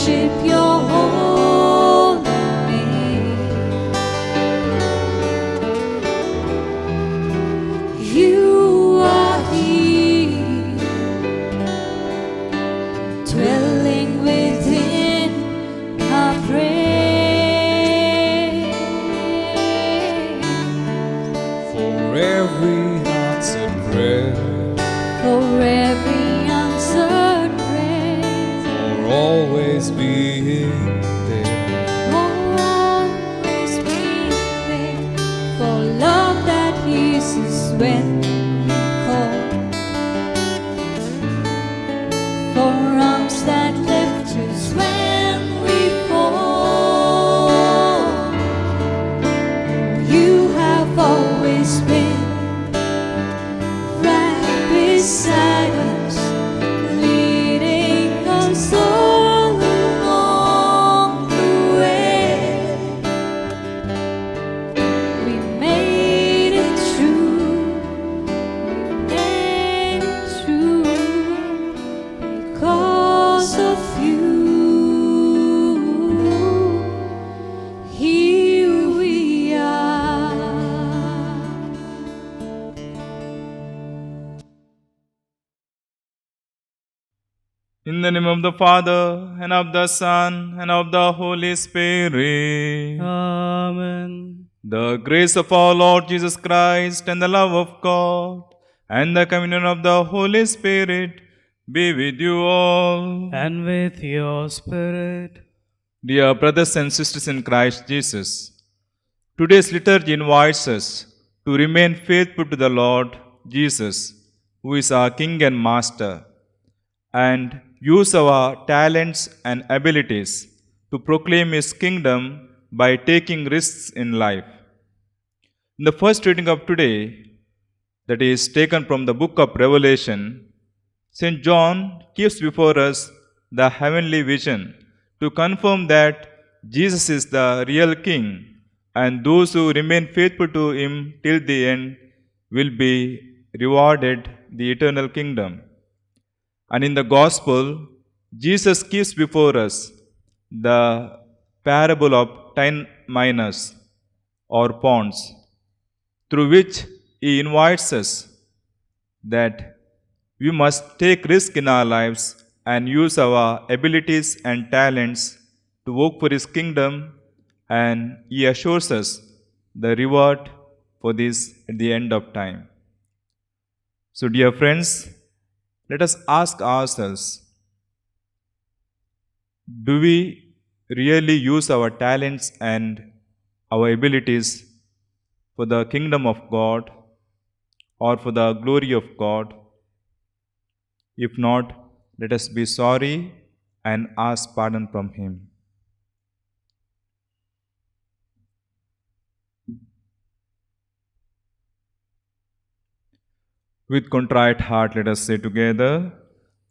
worship your holy name. You are here, dwelling within our praise. For every answered prayer, For every answered prayer, for always being there, for always being there, for love that hears us when we call, for arms that lift us when we fall. You have always been right beside us, leading us all along the way. We made it through, we made it through because of you. Here we are. In the name of the Father, and of the Son, and of the Holy Spirit. Amen. The grace of our Lord Jesus Christ, and the love of God, and the communion of the Holy Spirit be with you all. And with your spirit. Dear brothers and sisters in Christ Jesus, today's liturgy invites us to remain faithful to the Lord Jesus, who is our King and Master, and use our talents and abilities to proclaim His kingdom by taking risks in life. In the first reading of today, that is taken from the book of Revelation, St. John keeps before us the heavenly vision to confirm that Jesus is the real King, and those who remain faithful to Him till the end will be rewarded the eternal kingdom. And in the Gospel, Jesus keeps before us the parable of 10 minas or ponds, through which He invites us that we must take risk in our lives and use our abilities and talents to work for His kingdom, and He assures us the reward for this at the end of time. So, dear friends, let us ask ourselves, do we really use our talents and our abilities for the kingdom of God or for the glory of God? If not, let us be sorry and ask pardon from Him. With contrite heart, let us say together,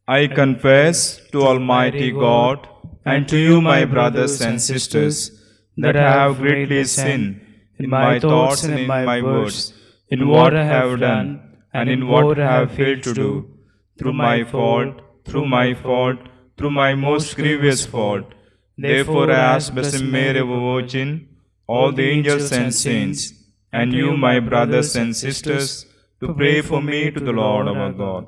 I confess to Almighty God and to you, my brothers and sisters, that I have greatly sinned in my thoughts and in my words, in what I have done and in what I have failed to do, through my fault, through my most grievous fault. Therefore I ask Blessed Mary, our Virgin, all the angels and saints, and you, my brothers and sisters, to pray for me to the Lord our God.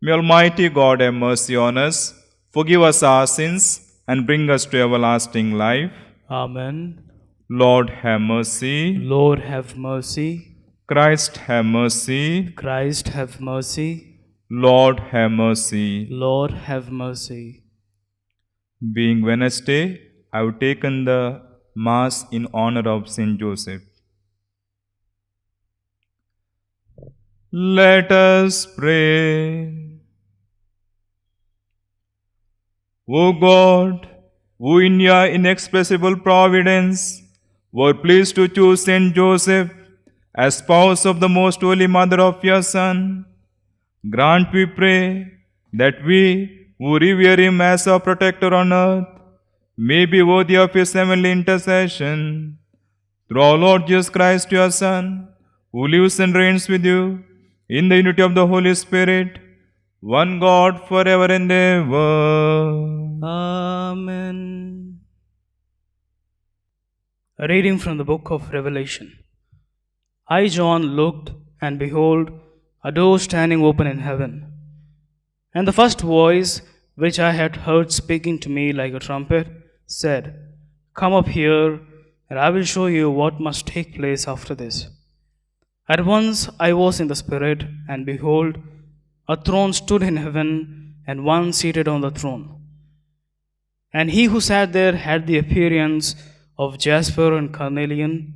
May Almighty God have mercy on us, forgive us our sins, and bring us to everlasting life. Amen. Lord have mercy. Lord have mercy. Christ have mercy. Christ have mercy. Lord have mercy. Lord have mercy. Being Wednesday, I have taken the Mass in honor of Saint Joseph. Let us pray. O God, who in your inexpressible providence were pleased to choose Saint Joseph as spouse of the most holy mother of your Son, grant, we pray, that we who revere him as our protector on earth may be worthy of his heavenly intercession. Through our Lord Jesus Christ, your Son, who lives and reigns with you in the unity of the Holy Spirit, one God forever and ever. Amen. A reading from the book of Revelation. I, John, looked, and behold, a door standing open in heaven. And the first voice which I had heard speaking to me like a trumpet said, "Come up here, and I will show you what must take place after this." At once I was in the Spirit, and behold, a throne stood in heaven, and one seated on the throne. And he who sat there had the appearance of jasper and carnelian,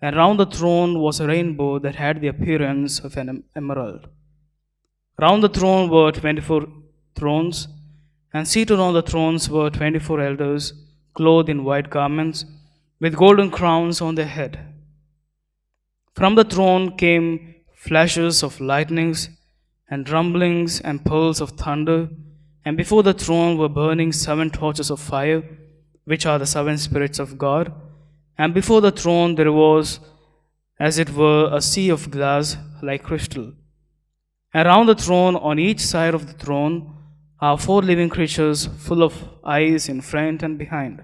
and round the throne was a rainbow that had the appearance of an emerald. Round the throne were 24 thrones, and seated on the thrones were 24 elders, clothed in white garments, with golden crowns on their head. From the throne came flashes of lightnings, and rumblings and peals of thunder, and before the throne were burning 7 torches of fire, which are the 7 spirits of God. And before the throne there was, as it were, a sea of glass like crystal. And round the throne, on each side of the throne, are 4 living creatures full of eyes in front and behind.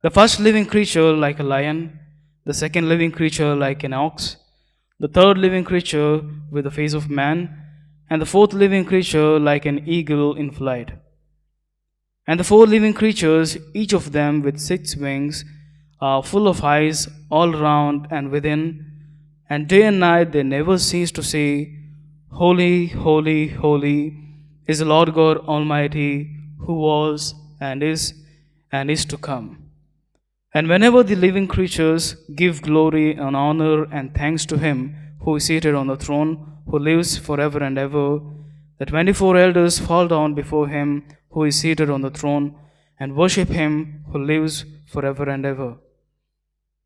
The first living creature like a lion, the second living creature like an ox, the third living creature with the face of man, and the fourth living creature like an eagle in flight. And the 4 living creatures, each of them with 6 wings, are full of eyes all round and within, and day and night they never cease to say, "Holy, holy, holy is the Lord God Almighty, who was and is to come." And whenever the living creatures give glory and honor and thanks to him who is seated on the throne, who lives forever and ever, the 24 elders fall down before him who is seated on the throne and worship him who lives forever and ever.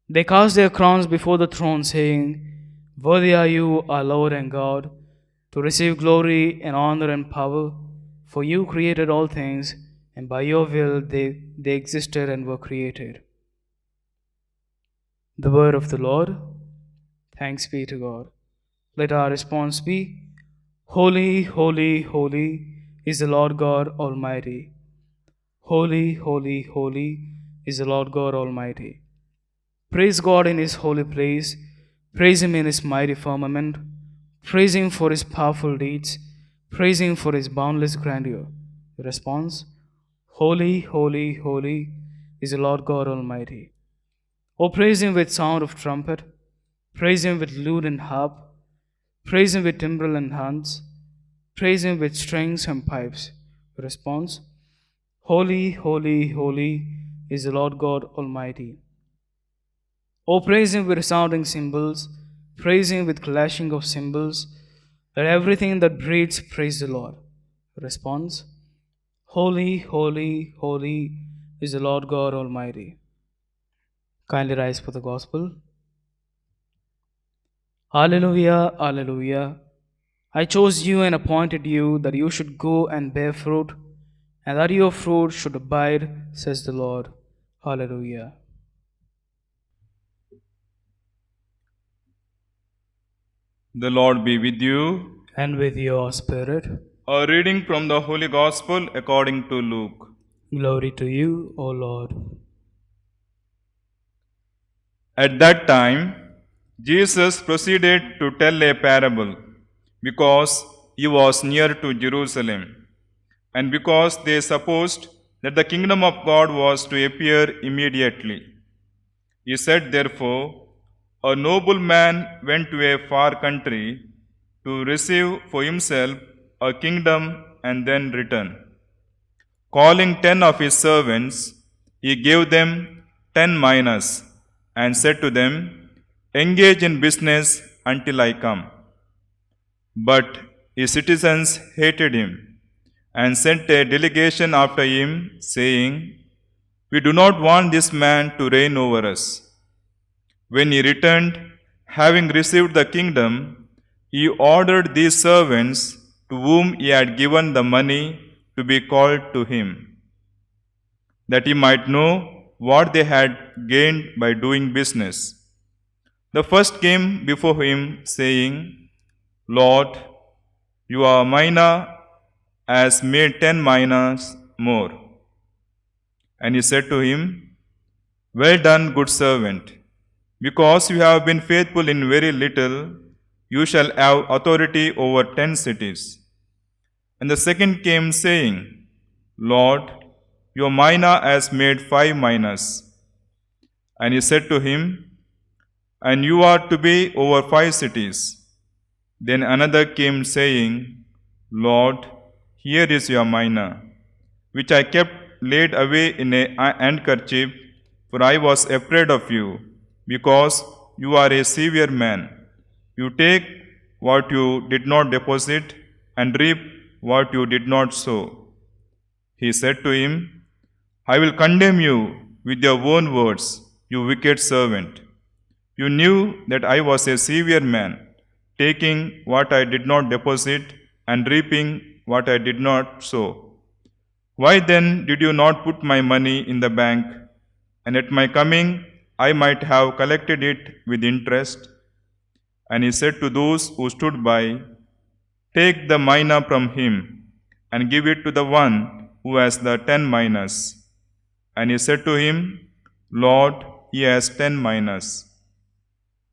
They cast their crowns before the throne, saying, "Worthy are you, our Lord and God, to receive glory and honor and power, for you created all things, and by your will they existed and were created." The word of the Lord. Thanks be to God. Let our response be, "Holy, holy, holy is the Lord God Almighty. Holy, holy, holy is the Lord God Almighty." Praise God in his holy place. Praise him in his mighty firmament. Praise him for his powerful deeds. Praise him for his boundless grandeur. The response, "Holy, holy, holy is the Lord God Almighty." Oh, praise him with sound of trumpet. Praise him with lute and harp. Praise him with timbrel and horns. Praise him with strings and pipes. The response, "Holy, holy, holy is the Lord God Almighty." Oh, praise him with resounding cymbals. Praise him with clashing of cymbals. Let everything that breathes praise the Lord. The response, "Holy, holy, holy is the Lord God Almighty." Kindly rise for the gospel. Alleluia, alleluia. I chose you and appointed you that you should go and bear fruit, and that your fruit should abide, says the Lord. Hallelujah. The Lord be with you. And with your spirit. A reading from the Holy Gospel according to Luke. Glory to you, O Lord. At that time, Jesus proceeded to tell a parable, because he was near to Jerusalem, and because they supposed that the kingdom of God was to appear immediately. He said, therefore, a noble man went to a far country to receive for himself a kingdom and then return. Calling 10 of his servants, he gave them 10 minas and said to them, "Engage in business until I come." But his citizens hated him and sent a delegation after him, saying, "We do not want this man to reign over us." When he returned, having received the kingdom, he ordered these servants to whom he had given the money to be called to him, that he might know what they had gained by doing business. The first came before him, saying, "Lord, Your mina has made 10 minas more. And he said to him, Well done, good servant. Because you have been faithful in very little, you shall have authority over 10 cities. And the second came, saying, Lord, your mina has made 5 minas. And he said to him, And you are to be over 5 cities. Then another came, saying, Lord, here is your mina, which I kept laid away in a handkerchief, for I was afraid of you, because you are a severe man. You take what you did not deposit, and reap what you did not sow. He said to him, I will condemn you with your own words, you wicked servant. You knew that I was a severe man, taking what I did not deposit and reaping what I did not sow. Why then did you not put my money in the bank, and at my coming I might have collected it with interest? And he said to those who stood by, Take the mina from him, and give it to the one who has the 10 minas. And he said to him, Lord, he has 10 minas.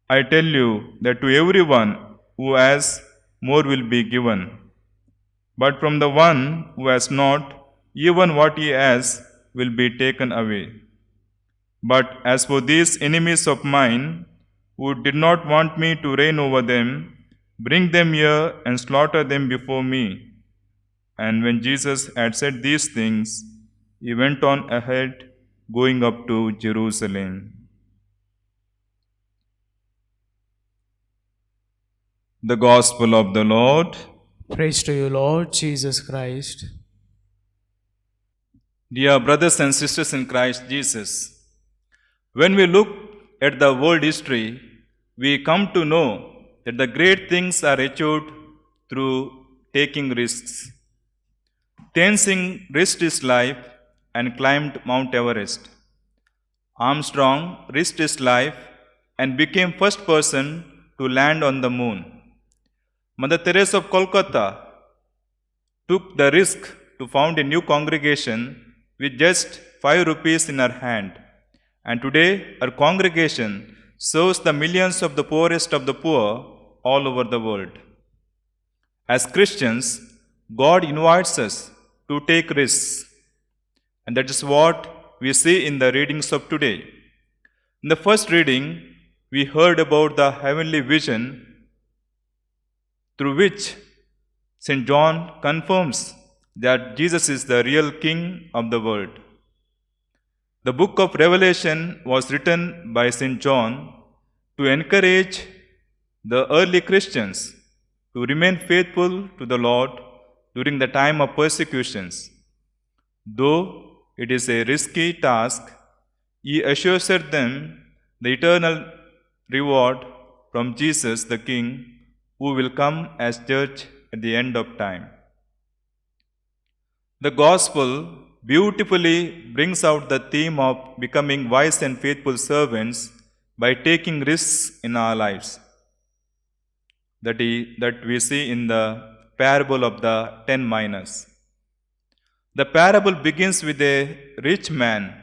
I tell you that to everyone who has, more will be given. But from the one who has not, even what he has will be taken away. But as for these enemies of mine, who did not want me to reign over them, bring them here and slaughter them before me. And when Jesus had said these things, he went on ahead, going up to Jerusalem. The Gospel of the Lord. Praise to you, Lord Jesus Christ. Dear brothers and sisters in Christ Jesus, when we look at the world history, we come to know that the great things are achieved through taking risks. Tenzing risked his life and climbed Mount Everest. Armstrong risked his life and became first person to land on the moon. Mother Teresa of Calcutta took the risk to found a new congregation with just 5 rupees in her hand. And today, her congregation serves the millions of the poorest of the poor all over the world. As Christians, God invites us to take risks. And that is what we see in the readings of today. In the first reading, we heard about the heavenly vision through which St. John confirms that Jesus is the real King of the world. The book of Revelation was written by St. John to encourage the early Christians to remain faithful to the Lord during the time of persecutions. Though it is a risky task, he assures them the eternal reward from Jesus the King, who will come as judge at the end of time. The Gospel beautifully brings out the theme of becoming wise and faithful servants by taking risks in our lives. That we see in the parable of the 10 minas. The parable begins with a rich man.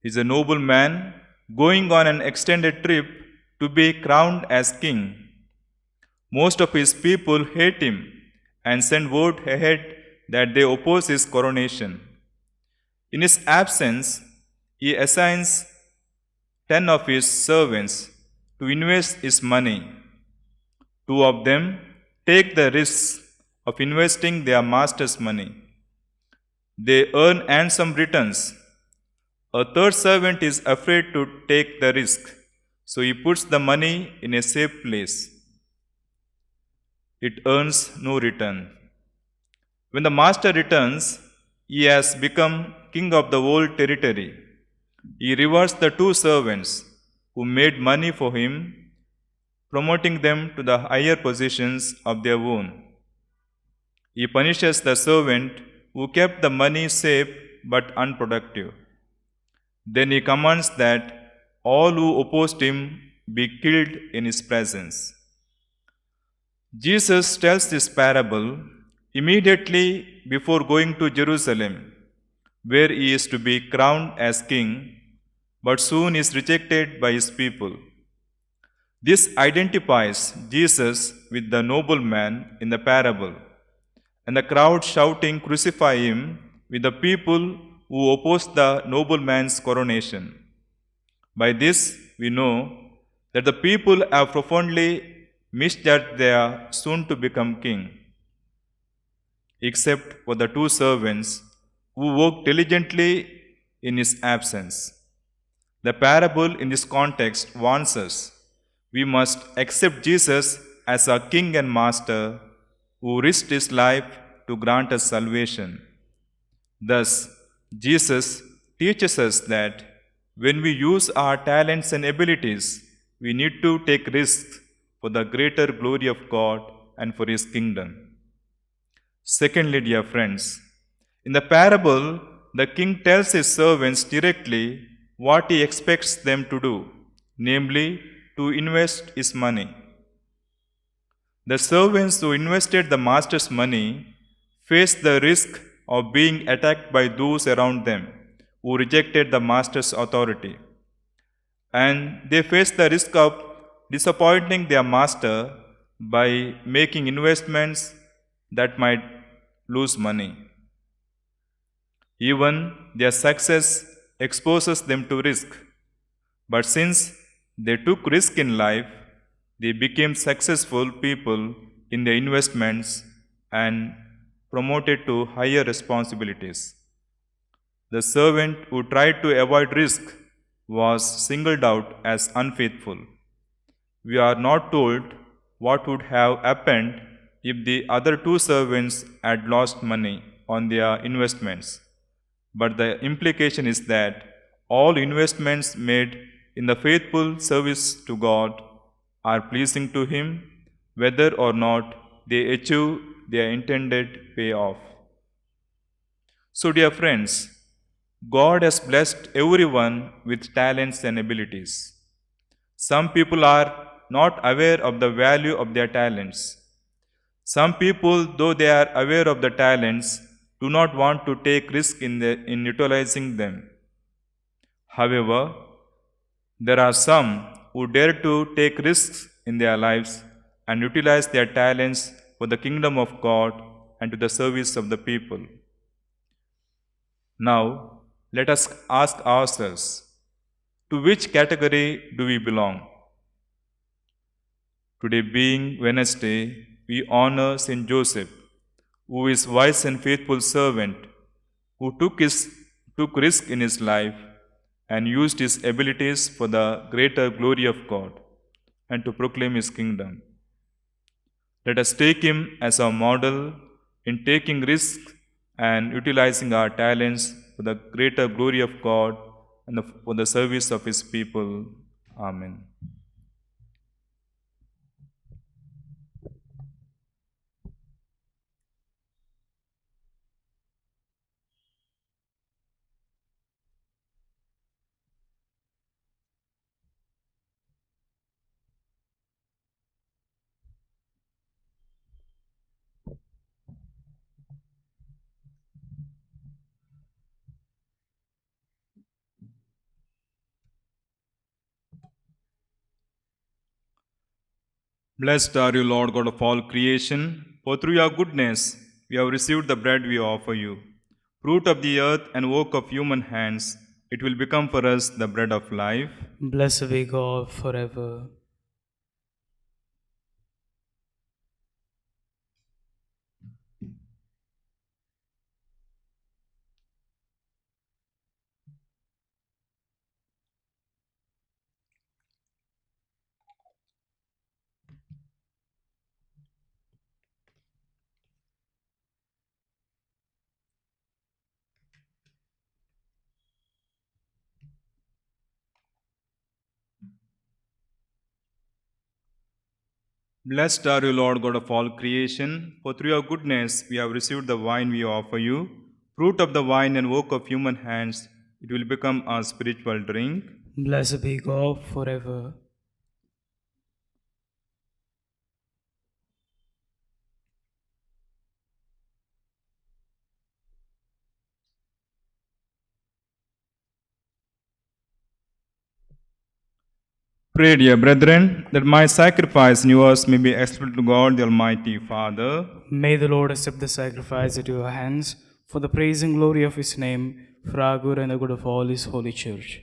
He's a noble man going on an extended trip to be crowned as king. Most of his people hate him and send word ahead that they oppose his coronation. In his absence, he assigns 10 of his servants to invest his money. 2 of them take the risk of investing their master's money. They earn handsome returns. A third servant is afraid to take the risk, so he puts the money in a safe place. It earns no return. When the master returns, he has become king of the whole territory. He rewards the 2 servants who made money for him, promoting them to the higher positions of their own. He punishes the servant who kept the money safe but unproductive. Then he commands that all who opposed him be killed in his presence. Jesus tells this parable immediately before going to Jerusalem, where he is to be crowned as king, but soon is rejected by his people. This identifies Jesus with the nobleman in the parable, and the crowd shouting, "Crucify him," with the people who oppose the nobleman's coronation. By this, we know that the people have profoundly misjudged their soon to become king, except for the two servants who worked diligently in his absence. The parable in this context warns us we must accept Jesus as our king and master who risked his life to grant us salvation. Thus, Jesus teaches us that when we use our talents and abilities, we need to take risks for the greater glory of God and for his kingdom. Secondly, dear friends, in the parable, the king tells his servants directly what he expects them to do, namely, to invest his money. The servants who invested the master's money faced the risk of being attacked by those around them who rejected the master's authority. And they faced the risk of disappointing their master by making investments that might lose money. Even their success exposes them to risk. But since they took risk in life, they became successful people in their investments and promoted to higher responsibilities. The servant who tried to avoid risk was singled out as unfaithful. We are not told what would have happened if the other two servants had lost money on their investments. But the implication is that all investments made in the faithful service to God are pleasing to Him, whether or not they achieve their intended payoff. So, dear friends, God has blessed everyone with talents and abilities. Some people are not aware of the value of their talents. Some people, though they are aware of the talents, do not want to take risk in utilizing them. However, there are some who dare to take risks in their lives and utilize their talents for the kingdom of God and to the service of the people. Now, let us ask ourselves, to which category do we belong? Today, being Wednesday, we honor Saint Joseph, who is wise and faithful servant, who took risk in his life and used his abilities for the greater glory of God and to proclaim his kingdom. Let us take him as our model in taking risks and utilizing our talents for the greater glory of God and for the service of his people. Amen. Blessed are you, Lord God of all creation, for through your goodness we have received the bread we offer you. Fruit of the earth and work of human hands, it will become for us the bread of life. Blessed be God forever. Blessed are you, Lord God of all creation, for through your goodness we have received the wine we offer you. Fruit of the vine and work of human hands, it will become our spiritual drink. Blessed be God forever. Pray, dear brethren, that my sacrifice and yours may be acceptable to God the Almighty Father. May the Lord accept the sacrifice at your hands for the praise and glory of his name, for our good and the good of all his holy church.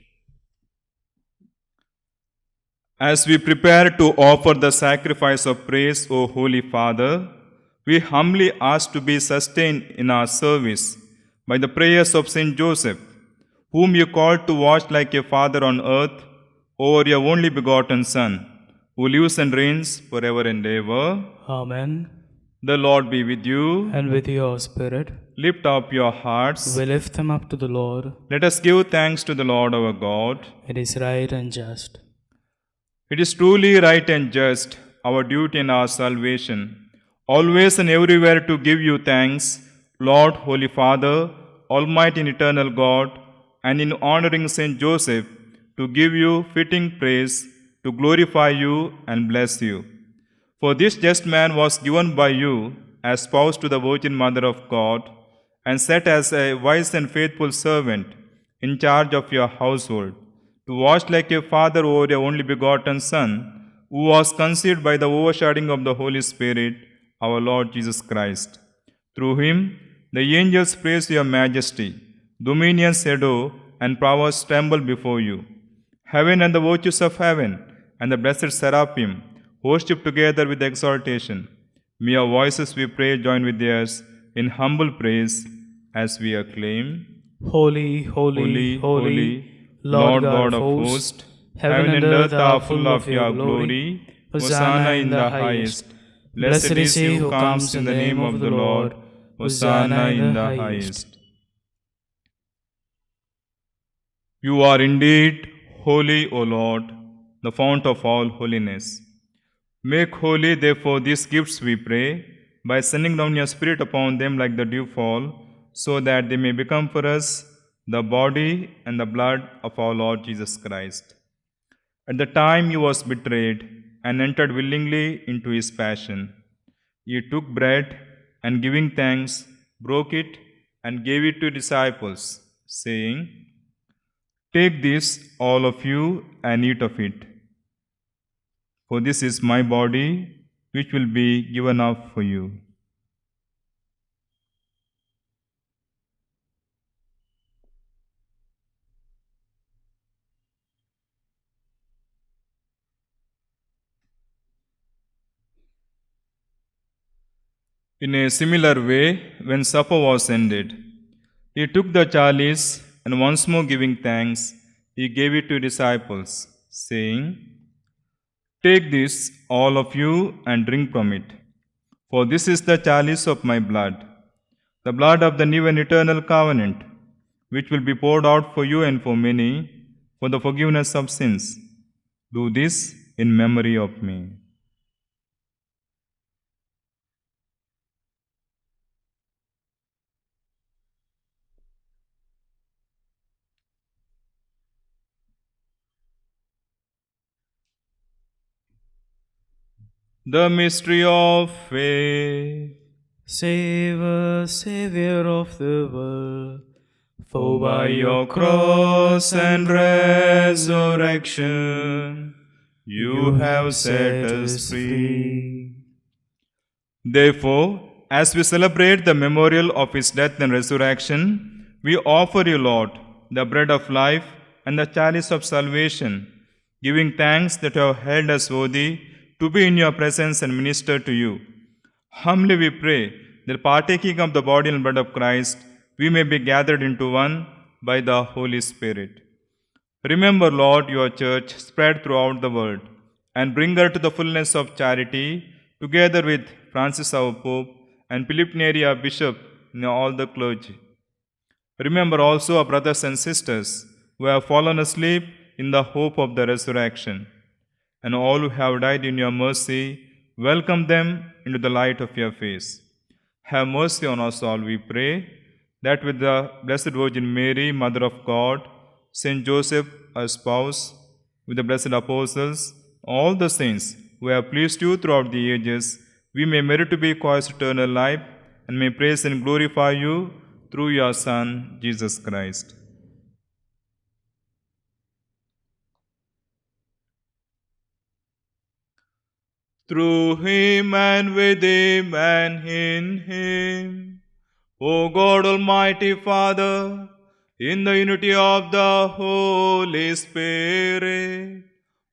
As we prepare to offer the sacrifice of praise, O Holy Father, we humbly ask to be sustained in our service by the prayers of Saint Joseph, whom you called to watch like a father on earth over your only begotten Son, who lives and reigns forever and ever. Amen. The Lord be with you. And with your spirit, Lift up your hearts. we lift them up to the Lord. Let us give thanks to the Lord our God. It is right and just. It is truly right and just, our duty and our salvation, always and everywhere to give you thanks, Lord, Holy Father, Almighty and eternal God, and in honoring Saint Joseph, to give you fitting praise, to glorify you and bless you. For this just man was given by you as spouse to the Virgin Mother of God, and set as a wise and faithful servant in charge of your household, to watch like a father over your only begotten Son, who was conceived by the overshadowing of the Holy Spirit, our Lord Jesus Christ. Through him, the angels praise your majesty, dominions adore, and powers tremble before you. Heaven and the virtues of heaven, and the blessed seraphim, worship together with exaltation. May our voices, we pray, join with theirs in humble praise as we acclaim. Holy, holy, holy, Lord God of hosts, heaven and earth are full of your glory. Hosanna in the highest. Blessed is he who comes in the name of the Lord. Hosanna in the highest. You are indeed holy, O Lord, the fount of all holiness. Make holy, therefore, these gifts, we pray, by sending down your Spirit upon them like the dewfall, so that they may become for us the body and the blood of our Lord Jesus Christ. At the time he was betrayed and entered willingly into his passion, he took bread and giving thanks, broke it and gave it to disciples, saying, "Take this, all of you, and eat of it. For this is my body, which will be given up for you." In a similar way, when supper was ended, he took the chalice, and once more giving thanks, he gave it to disciples, saying, "Take this, all of you, and drink from it. For this is the chalice of my blood, the blood of the new and eternal covenant, which will be poured out for you and for many, for the forgiveness of sins. Do this in memory of me." The mystery of faith. Save us, Savior of the world, For by your cross and resurrection, you have set us free. Therefore, as we celebrate the memorial of his death and resurrection, we offer you, Lord, the bread of life and the chalice of salvation, giving thanks that you have held us worthy to be in your presence and minister to you. Humbly we pray that partaking of the body and blood of Christ, we may be gathered into one by the Holy Spirit. Remember, Lord, your church spread throughout the world, and bring her to the fullness of charity, together with Francis our Pope and Philip Neri our Bishop and all the clergy. Remember also our brothers and sisters who have fallen asleep in the hope of the resurrection, and all who have died in your mercy, welcome them into the light of your face. Have mercy on us all, we pray, that with the Blessed Virgin Mary, Mother of God, Saint Joseph, our spouse, with the blessed apostles, all the saints who have pleased you throughout the ages, we may merit to be co-heirs to eternal life, and may praise and glorify you through your Son, Jesus Christ. through him and with him and in him. O God Almighty Father, in the unity of the Holy Spirit,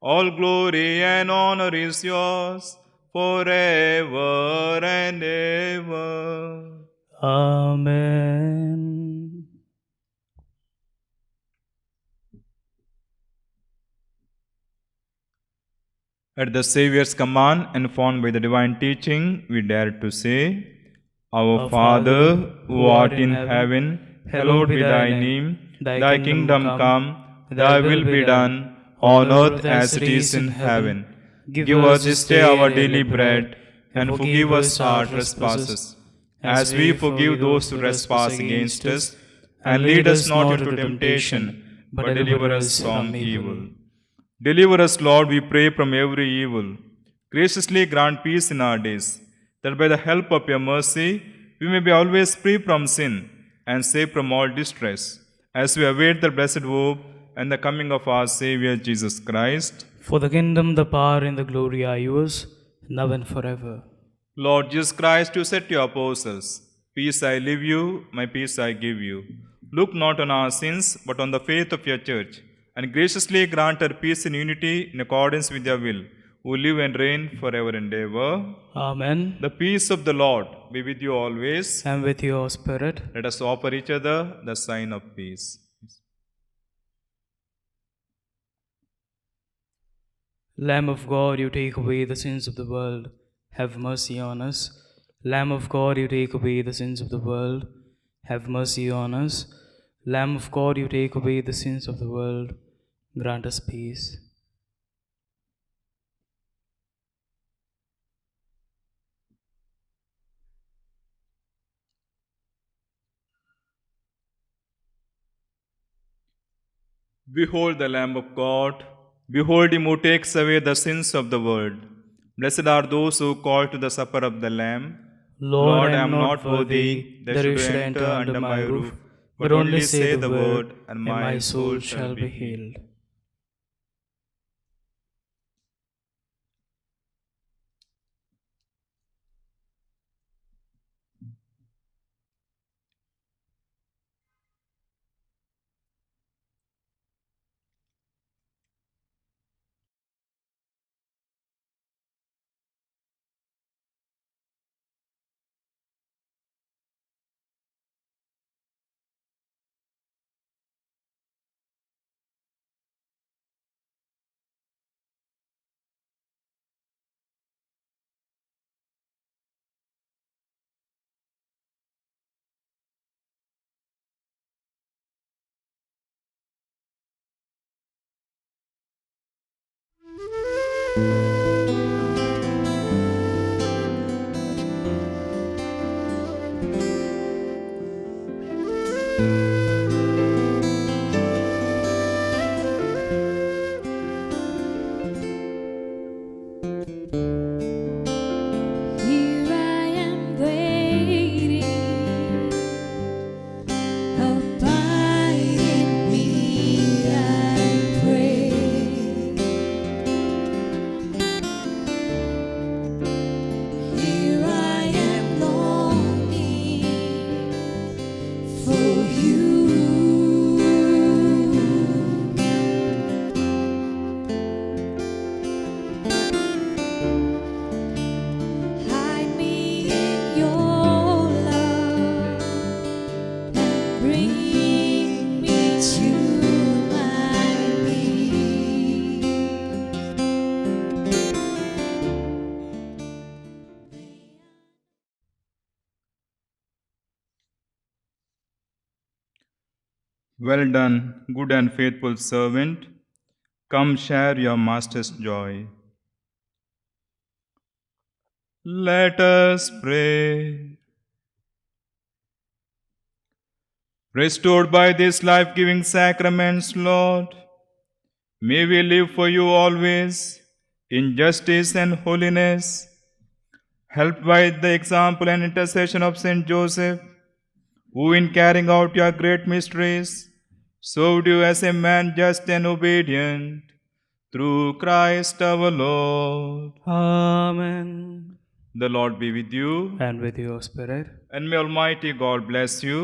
all glory and honor is yours forever and ever. Amen. At the Saviour's command, informed by the divine teaching, we dare to say, Our Father, who art in heaven, hallowed be thy name. Thy kingdom come, thy will be done, on earth as it is in heaven. Give us this day our daily bread, and forgive us our trespasses, as we forgive those who trespass against us. And lead us not into temptation, but deliver us from evil. Deliver us, Lord, we pray, from every evil. Graciously grant peace in our days, that by the help of your mercy, we may be always free from sin and safe from all distress, as we await the blessed hope and the coming of our Savior Jesus Christ. For the kingdom, the power, and the glory are yours, now and forever. Lord Jesus Christ, you said to your apostles, Peace I leave you, my peace I give you. Look not on our sins, but on the faith of your church, and graciously grant her peace and unity in accordance with your will, who live and reign forever and ever. Amen. The peace of the Lord be with you always. And with your spirit. Let us offer each other the sign of peace. Lamb of God, you take away the sins of the world, have mercy on us. Lamb of God, you take away the sins of the world, have mercy on us. Lamb of God, you take away the sins of the world, grant us peace. Behold the Lamb of God. Behold him who takes away the sins of the world. Blessed are those who call to the supper of the Lamb. Lord, I am not worthy that you should enter under my roof, but only say the word, and my soul shall be healed. Here I am waiting, abide in me, I pray. Here I am longing for you. Hide me in your love and bring me to my knees. Well done, good and faithful servant. Come share your master's joy. Let us pray. Restored by these life-giving sacraments, Lord, may we live for you always in justice and holiness, helped by the example and intercession of Saint Joseph, who in carrying out your great mysteries served you as a man just and obedient. through Christ our Lord. Amen. The Lord be with you, And with your spirit. and may Almighty God bless you,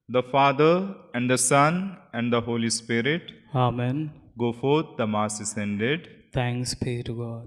the Father, and the Son, and the Holy Spirit. Amen. Go forth, the Mass is ended. Thanks be to God.